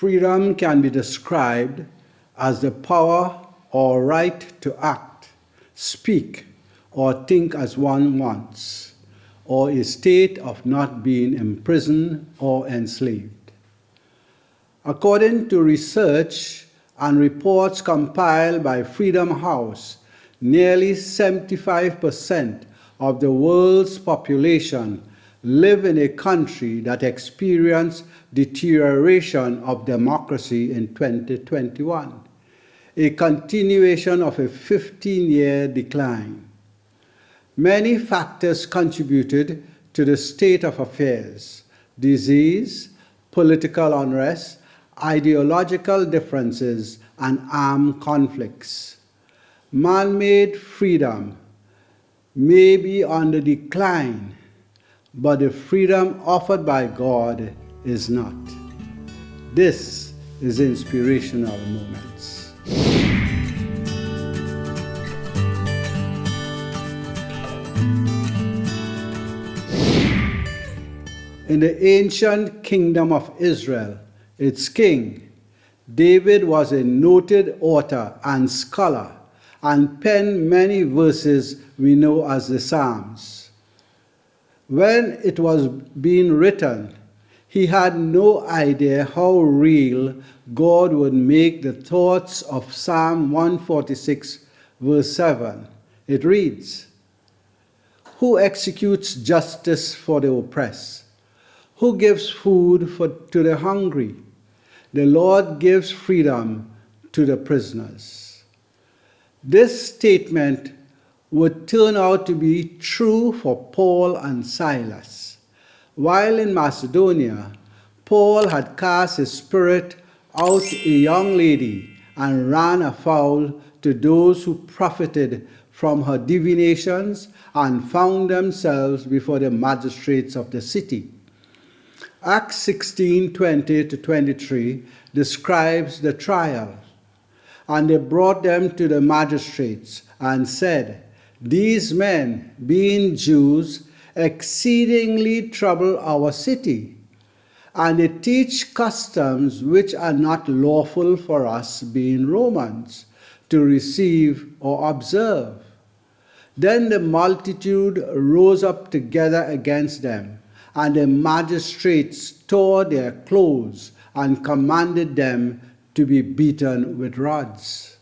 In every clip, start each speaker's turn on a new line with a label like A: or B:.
A: Freedom can be described as the power or right to act, speak, or think as one wants, or a state of not being imprisoned or enslaved. According to research and reports compiled by Freedom House, nearly 75% of the world's population live in a country that experienced deterioration of democracy in 2021, a continuation of a 15-year decline. Many factors contributed to the state of affairs: disease, political unrest, ideological differences, and armed conflicts. Man-made freedom may be on the decline, but the freedom offered by God is not. This is Inspirational Moments. In the ancient kingdom of Israel, its king, David was a noted author and scholar and penned many verses we know as the Psalms. When it was being written, he had no idea how real God would make the thoughts of Psalm 146, verse 7. It reads, "Who executes justice for the oppressed? Who gives food to the hungry? The Lord gives freedom to the prisoners." This statement would turn out to be true for Paul and Silas. While in Macedonia, Paul had cast his spirit out a young lady and ran afoul to those who profited from her divinations and found themselves before the magistrates of the city. Acts 16:20-23 describes the trial. "And they brought them to the magistrates and said, These men, being Jews, exceedingly trouble our city, and they teach customs which are not lawful for us, being Romans, to receive or observe." Then the multitude rose up together against them, and the magistrates tore their clothes and commanded them to be beaten with rods.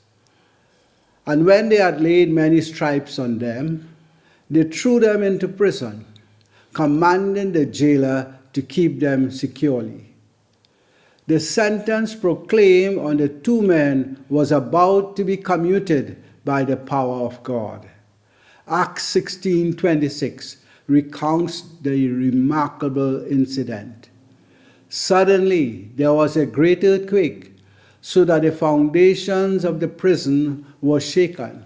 A: And when they had laid many stripes on them, they threw them into prison, commanding the jailer to keep them securely. The sentence proclaimed on the two men was about to be commuted by the power of God. Acts 16:26 recounts the remarkable incident. "Suddenly there was a great earthquake, so that the foundations of the prison were shaken,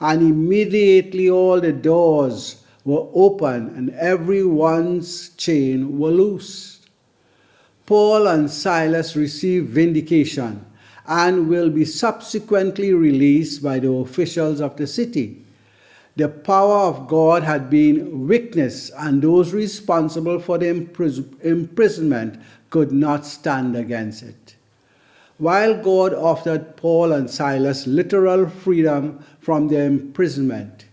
A: and immediately all the doors were open and every one's chain were loosed." Paul and Silas received vindication and will be subsequently released by the officials of the city. The power of God had been witnessed, and those responsible for the imprisonment could not stand against it. While God offered Paul and Silas literal freedom from their imprisonment,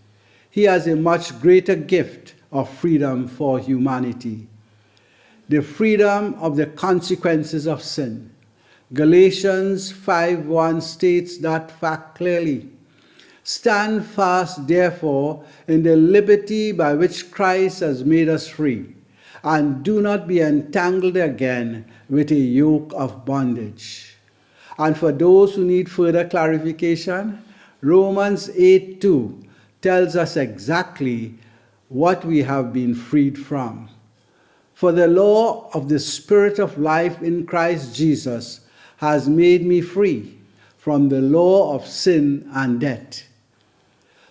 A: he has a much greater gift of freedom for humanity: the freedom of the consequences of sin. Galatians 5:1 states that fact clearly. "Stand fast, therefore, in the liberty by which Christ has made us free, and do not be entangled again with a yoke of bondage." And for those who need further clarification, Romans 8:2 tells us exactly what we have been freed from. "For the law of the Spirit of life in Christ Jesus has made me free from the law of sin and death."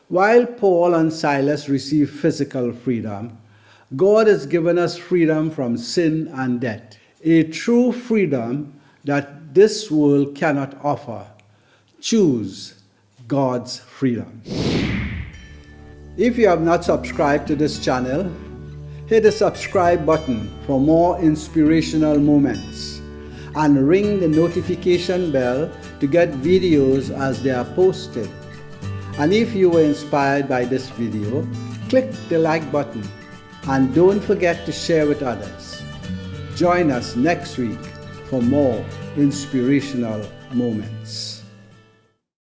A: While Paul and Silas received physical freedom, God has given us freedom from sin and death, a true freedom that this world cannot offer. Choose God's freedom. If you have not subscribed to this channel, hit the subscribe button for more inspirational moments. and ring the notification bell to get videos as they are posted. And if you were inspired by this video, click the like button and don't forget to share with others. Join us next week for more inspirational moments.